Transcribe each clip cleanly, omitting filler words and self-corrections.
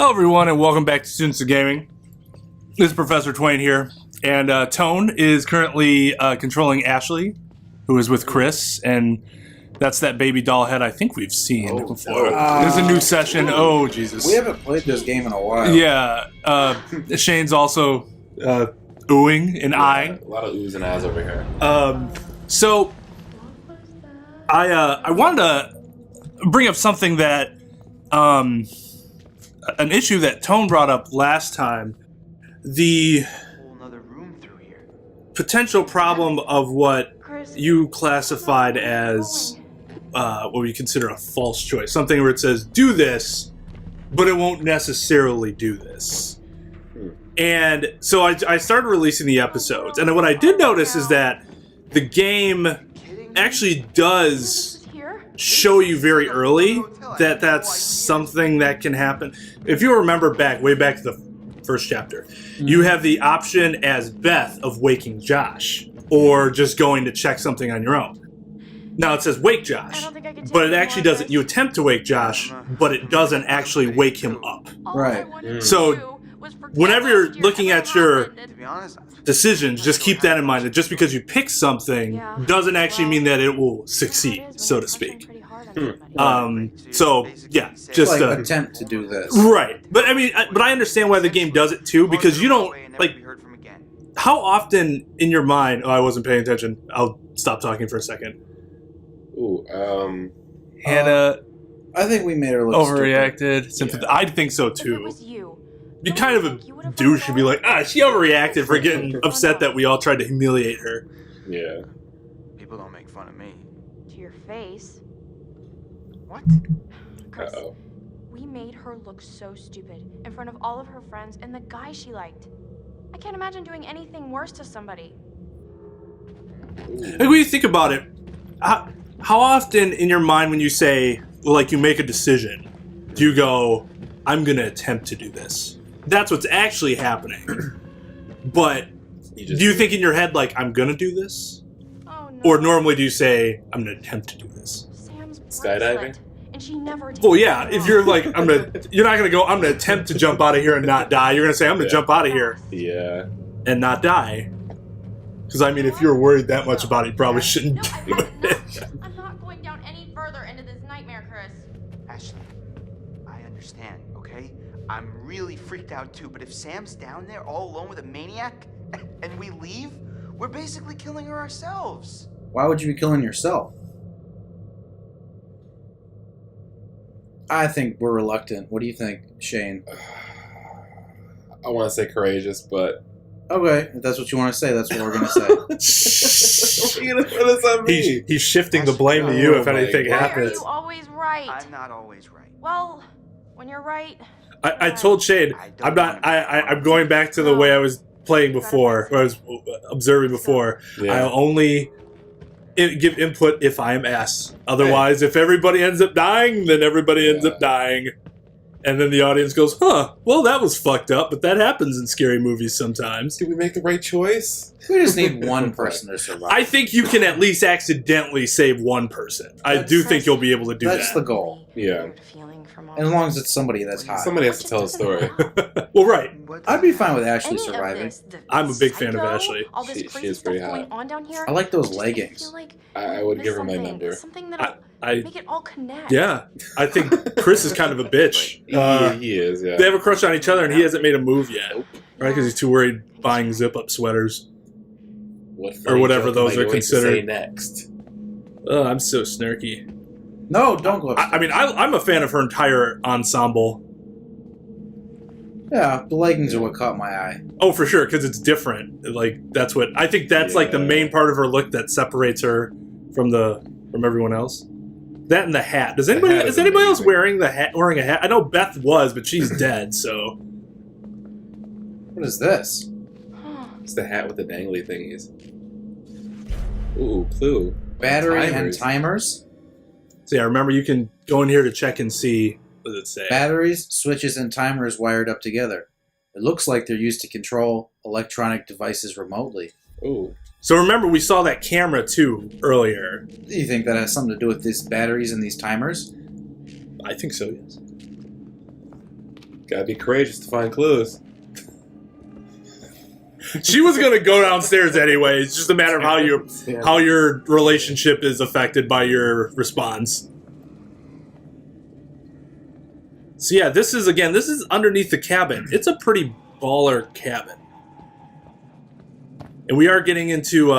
Hello everyone and welcome back to Students of Gaming. This is Professor Twain here, and Tone is currently controlling Ashley, who is with Chris, and that's that baby doll head I think we've seen before. This is a new session. Oh, Jesus. We haven't played this game in a while. Yeah. Shane's also oohing and eyeing. A lot of oohs and ahs over here. So, I wanted to bring up something that, an issue that Tone brought up last time. The potential problem of what you classified as what we consider a false choice. Something where it says, do this, but it won't necessarily do this. And so I started releasing the episodes. And what I did notice is that the game actually does show you very early that that's something that can happen. If you remember way back to the first chapter, you have the option as Beth of waking Josh or just going to check something on your own. Now it says wake Josh, but it actually doesn't. You attempt to wake Josh, but it doesn't actually wake him up. Right. So whenever you're looking at your decisions, just keep that in mind, that just because you pick something doesn't actually mean that it will succeed, so to speak. So yeah, just like attempt to do this. Right. But I mean, but I understand why the game does it too, because you don't, like, how often in your mind, I wasn't paying attention, I'll stop talking for a second. Ooh, Hannah I think we made her look overreacted. I think so too. Be kind of a douche and be like, she overreacted for getting upset that we all tried to humiliate her. Yeah. People don't make fun of me. To your face. What? Chris, we made her look so stupid in front of all of her friends and the guy she liked. I can't imagine doing anything worse to somebody. Like, when you think about it, how often in your mind when you say, like, you make a decision, do you go, I'm going to attempt to do this? That's what's actually happening. But do you think in your head, like, I'm going to do this? Oh, no. Or normally do you say, I'm going to attempt to do this? Sam's skydiving? And she never well, yeah, if you're like, you're not going to go, I'm going to attempt to jump out of here and not die. You're going to say, I'm going to jump out of here and not die. Because, I mean, if you're worried that much about it, you probably shouldn't do it. I'm not going down any further into this nightmare, Chris. Ashley, I understand, okay? I'm really freaked out too, but if Sam's down there all alone with a maniac and we leave, we're basically killing her ourselves. Why would you be killing yourself? I think we're reluctant. What do you think, Shane? I want to say courageous, but... Okay, if that's what you want to say, that's what we're going to say. What does that mean? He's shifting the blame to you if anything happens. Why are you always right? I'm not always right. Well, when you're right... I told Shane, I'm going back to the way I was playing before, or I was observing before. Yeah. I'll only give input if I am asked. Otherwise, if everybody ends up dying, then everybody ends up dying. And then the audience goes, well, that was fucked up, but that happens in scary movies sometimes. Did we make the right choice? We just need one person to survive. I think you can at least accidentally save one person. I do think you'll be able to do that. That's the goal. Yeah. As long as it's somebody that's hot. Somebody has to tell the story. Well, right. I'd be fine with Ashley surviving. I'm a big fan of Ashley. She is pretty hot. I like those leggings. I would give her my number. Make it all connect. Yeah, I think Chris is kind of a bitch. He is, yeah. They have a crush on each other, and he hasn't made a move yet. Right? Because he's too worried buying zip-up sweaters. Or whatever those are considered. Say next. Oh, I'm so snarky. No, don't go. I mean, I'm a fan of her entire ensemble. Yeah, the leggings are what caught my eye. Oh, for sure, because it's different. Like, that's what... I think that's, like, the main part of her look that separates her from everyone else. That and the hat. Is anybody else wearing a hat? I know Beth was, but she's dead, so... What is this? It's the hat with the dangly thingies. Ooh, clue. Battery and timers? So yeah, remember you can go in here to check and see, what does it say? Batteries, switches, and timers wired up together. It looks like they're used to control electronic devices remotely. Ooh. So remember, we saw that camera, too, earlier. Do you think that has something to do with these batteries and these timers? I think so, yes. Gotta be courageous to find clues. She was gonna go downstairs anyway. It's just a matter of how your relationship is affected by your response. So yeah, this is underneath the cabin. It's a pretty baller cabin. And we are getting into,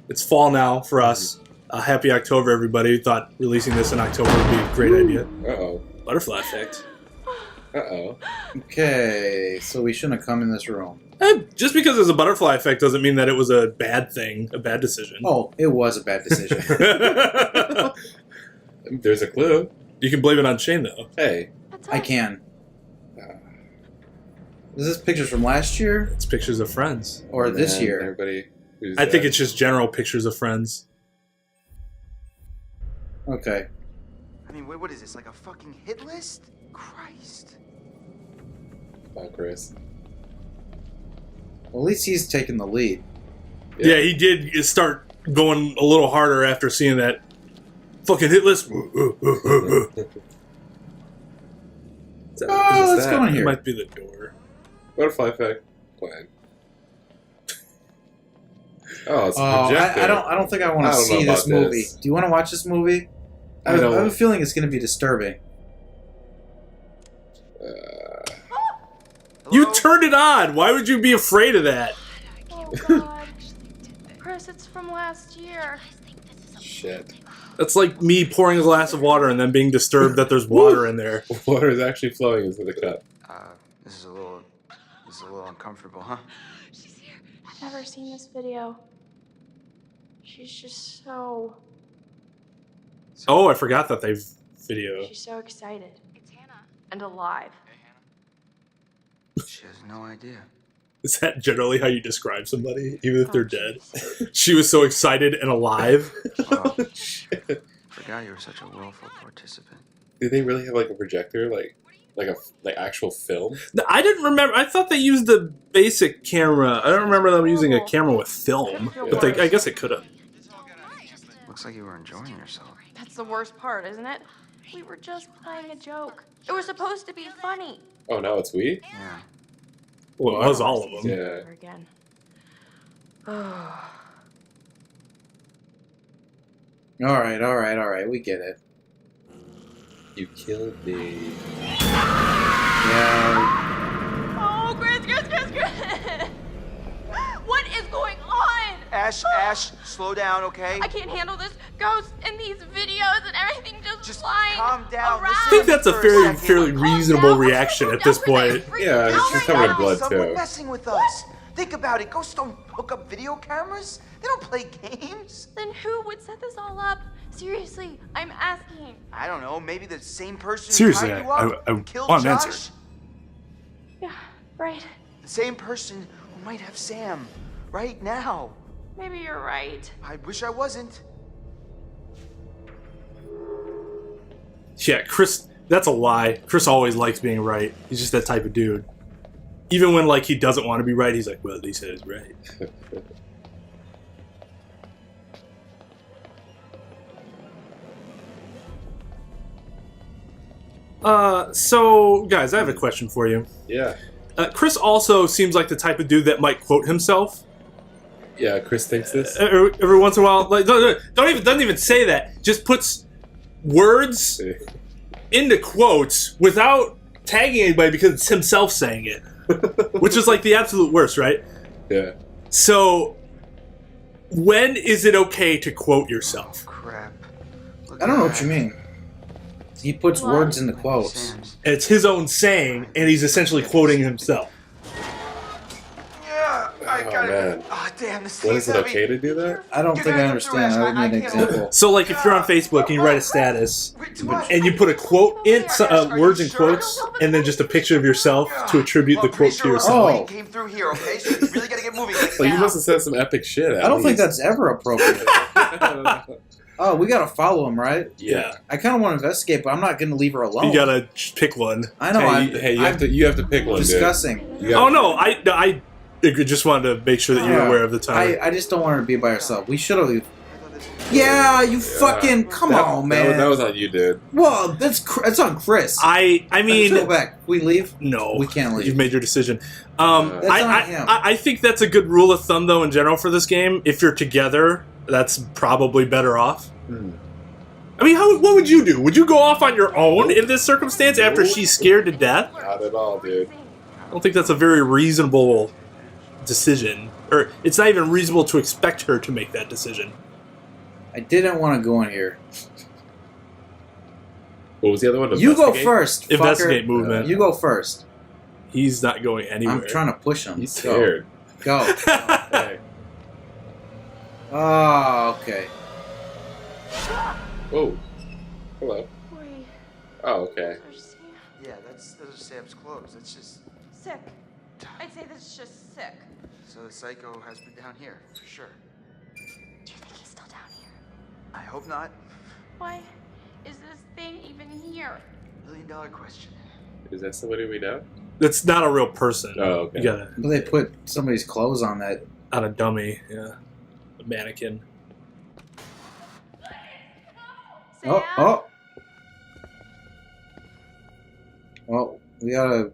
it's fall now for us. Happy October, everybody. Thought releasing this in October would be a great idea. Uh-oh. Butterfly effect. Uh-oh. Okay, so we shouldn't have come in this room. Just because there's a butterfly effect doesn't mean that it was a bad thing, a bad decision. Oh, it was a bad decision. There's a clue. You can blame it on Shane, though. Hey. I can. Is this pictures from last year? It's pictures of friends. Or this And year? Everybody who's I think it's just general pictures of friends. Okay. I mean, what is this? Like a fucking hit list? Christ. Oh, Chris. Well, at least he's taking the lead. Yeah, he did start going a little harder after seeing that fucking hit list. Let's go in It here. might be the door. Butterfly effect. Plan. Oh, it's a projector. I don't think I want I to don't know see this about movie. this. Do you want to watch this movie? I have a feeling it's going to be disturbing. You Hello? turned it on. Why would you be afraid of that? Oh God. Chris, it's from last year. Shit. That's like me pouring a glass of water and then being disturbed that there's water in there. Water is actually flowing into the cup. This is a little uncomfortable, huh? I've never seen this video. She's just so... Oh, I forgot that they've video. She's so excited. It's Hannah. And alive. She has no idea. Is that generally how you describe somebody, even if they're dead? jeez. She was so excited and alive. Oh, forgot you were such a willful participant. Did they really have like a projector, like actual film? I didn't remember. I thought they used the basic camera. I don't remember them using a camera with film, but I guess it could have. Looks like you were enjoying yourself. That's the worst part, isn't it? We were just playing a joke. It was supposed to be funny. Oh, now it's we? Yeah. Well, it was all of them. Yeah. Never again. All right. We get it. You killed me. Yeah. Oh, Chris! What is going on? Ash, slow down, okay? I can't handle this. Ghosts in these videos and everything just flying calm down. around. I think that's a fairly Calm reasonable down. reaction at this point. Yeah, she's covered in blood Someone too. messing with us. Think about it. Ghosts don't hook up video cameras. They don't play games. Then who would set this all up? Seriously, I'm asking. I don't know. Maybe the same person Seriously, who tied you up I and killed want an Josh. answer. Yeah, right. The same person who might have Sam right now. Maybe you're right. I wish I wasn't. Yeah, Chris, that's a lie. Chris always likes being right. He's just that type of dude. Even when, like, he doesn't want to be right, he's like, well, at least it is right. So, guys, I have a question for you. Yeah. Chris also seems like the type of dude that might quote himself. Yeah, Chris thinks this. Every once in a while. Like, doesn't even say that. Just puts words into quotes without tagging anybody because it's himself saying it. Which is like the absolute worst, right? Yeah. So, when is it okay to quote yourself? Crap. I don't know what you mean. He puts What? words in the quotes. Sam's. It's his own saying, and he's essentially quoting himself. Yeah, I Oh, got man. it. Oh, damn, this What thing's is it heavy. okay to do that? I don't think I understand. I would need an example. So, like, if you're on Facebook and you write a status, and you put a quote in, words in quotes, and then just a picture of yourself to attribute the Well, quote pretty to sure yourself. Wayne came through here, okay? So you really gotta get moving. Like Well, you now. must have said some epic shit. I don't think that's ever appropriate. Oh, we gotta follow him, right? Yeah. I kind of want to investigate, but I'm not gonna leave her alone. You gotta pick one. I know. Hey, you have to pick one, dude. discussing. You Oh, gotta- no, I just wanted to make sure that you were Yeah. aware of the time. I just don't want her to be by herself. We should have. I thought this was- Yeah, you fucking come on, man. That was on you, dude. Well, that's on Chris. I mean, let's go back. We leave? No, we can't leave. You've made your decision. That's on him. I think that's a good rule of thumb, though, in general for this game. If you're together, that's probably better off. I mean, what would you do? Would you go off on your own in this circumstance after she's scared to death? Not at all, dude. I don't think that's a very reasonable decision. Or it's not even reasonable to expect her to make that decision. I didn't want to go in here. What was the other one? You go first, Investigate fucker. movement. You go first. He's not going anywhere. I'm trying to push him. He's scared. Go. Hey. Oh, okay. Oh. Hello. Wait. Oh, okay. Yeah, those are Sam's clothes. That's just... Sick. I'd say this is just sick. So the psycho has been down here, for sure. Do you think he's still down here? I hope not. Why is this thing even here? $1 million question. Is that somebody we know? That's not a real person. Oh, okay. You gotta... Well, they put somebody's clothes on that. On a dummy, yeah. A mannequin. Sam? Oh. Well, we gotta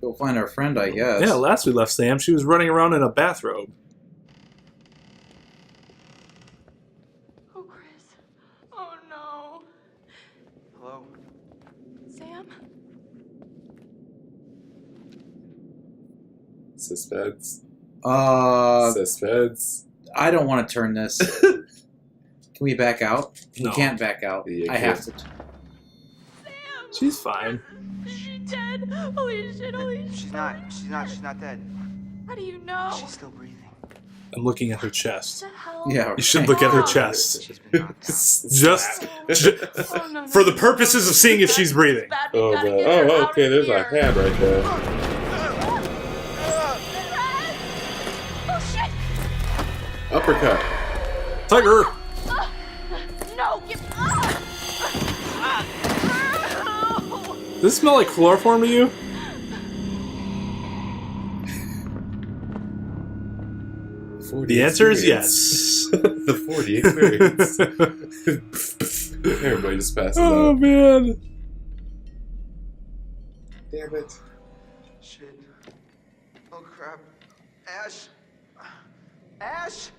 go find our friend, I guess. Yeah, last we left Sam, she was running around in a bathrobe. Oh, Chris. Oh, no. Hello? Sam? Suspense. Suspense. I don't want to turn this. Can we back out? No. We can't back out. Yeah, I have to. Sam! She's fine. Is she dead? Holy shit, holy shit. She's not dead. How do you know? She's still breathing. I'm looking at her chest. What the hell? Yeah. You should look at her chest. She's been knocked out. Just Oh, no, for the purposes of seeing if she's breathing. Bad, we Oh, gotta no. get her Oh, out okay, of there's here. a hand right there. Oh, shit! Uppercut. Tiger! No, get Does this smell like chloroform to you? The answer is yes. The 40 experience. Everybody just passes Oh out. man. Damn it. Shit. Oh crap. Ash. Ash.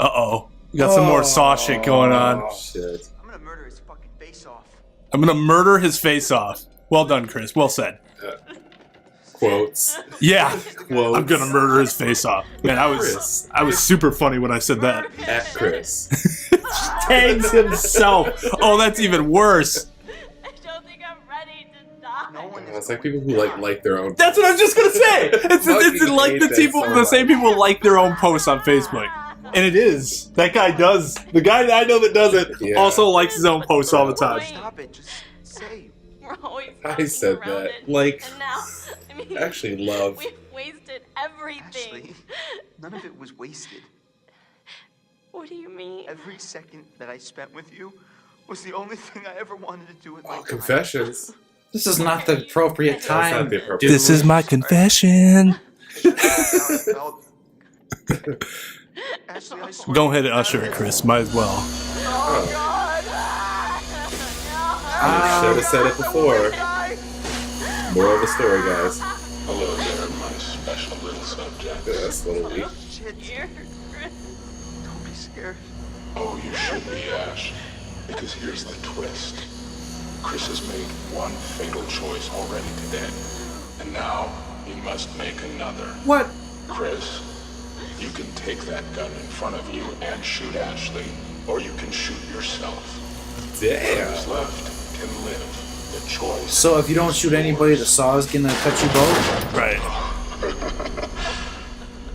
Uh-oh. We got some more Saw shit going on. Oh, shit. I'm gonna murder his fucking face off. I'm gonna murder his face off. Well done, Chris. Well said. Quotes. Yeah. Quotes. I'm gonna murder his face off. Man, I was super funny when I said that. At Chris. Tags himself. Oh, that's even worse. I don't think I'm ready to die. No one It's like people who like their own. That's what I was just gonna say. It's Fucking like hate the that people, so the much. same people like their own posts on Facebook, and it is that guy does. The guy that I know that does it Yeah. also likes his own posts all the time. Stop it. Just say. We're always I said fucking around that. it. Like, And now, I mean, actually love. we've wasted everything. Ashley, none of it was wasted. What do you mean? Every second that I spent with you was the only thing I ever wanted to do with my Oh, time. confessions. This is not the appropriate That's not time. the appropriate. This is my confession. Ashley, I swear Go ahead and usher it, Chris. Might as well. Oh, God. I should have said it before. Moral of the story, guys. Hello there, my special little subject. Yeah, that's a little weak. Shit. Here, Chris. Don't be scared. Oh, you should be, Ash. Because here's the twist. Chris has made one fatal choice already today. And now he must make another. What? Chris, you can take that gun in front of you and shoot Ashley, or you can shoot yourself. Damn. Who's left can live. The choice. So if you don't shoot anybody, the saw is gonna cut you both? Right.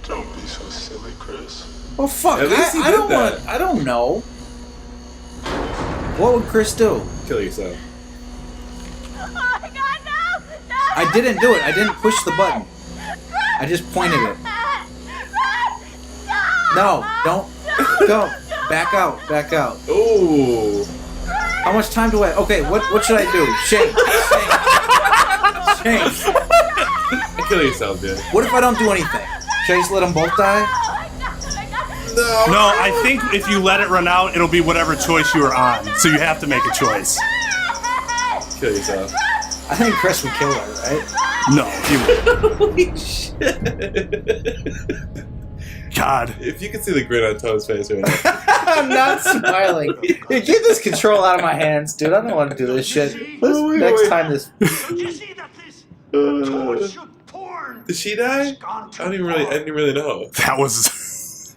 Don't be so silly, Chris. Well, fuck. At least he I did don't that. want. I don't know. What would Chris do? Kill yourself. Oh, my God, no! No! I didn't do it. I didn't push the button. I just pointed it. No, don't. Go. Back out. Back out. Ooh. How much time do I? Okay, what should I do? Shane. Shane. Kill yourself, dude. What if I don't do anything? Should I just let them both die? No. No, I think if you let it run out, it'll be whatever choice you were on. So you have to make a choice. Kill yourself. I think Chris would kill her, right? No, he wouldn't. Holy shit. God. If you could see the grin on Toad's face right now. I'm not smiling. Dude, get this control out of my hands, dude. I don't want to do this shit. Next time this. Did she die? I didn't really know. That was...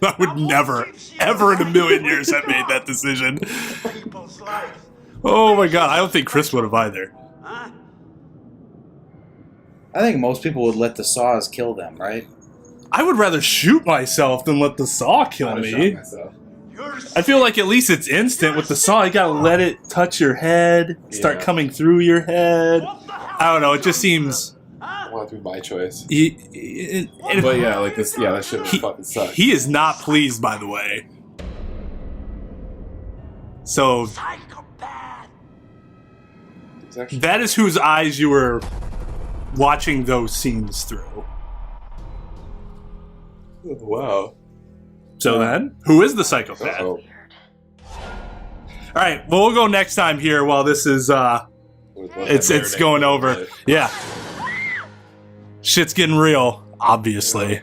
I would never, ever in a million years have made that decision. Oh my god, I don't think Chris would have either. I think most people would let the saws kill them, right? I would rather shoot myself than let the saw kill me. I feel like at least it's instant. With the saw, you gotta let it touch your head, start coming through your head. I don't know, it just seems... Well, that'd be my choice. But yeah, like this, yeah, that shit fucking sucks. He is not pleased, by the way. So... that is whose eyes you were watching those scenes through. Wow. So then, who is the psychopath? Uh-oh. Alright, well, we'll go next time here while this is, it's going over. Yeah. Shit's getting real, obviously.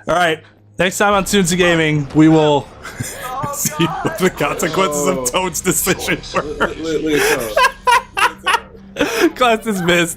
Alright, next time on Tunes of Gaming, we will see what the consequences of Toad's decision were. Look at Toad. Class dismissed.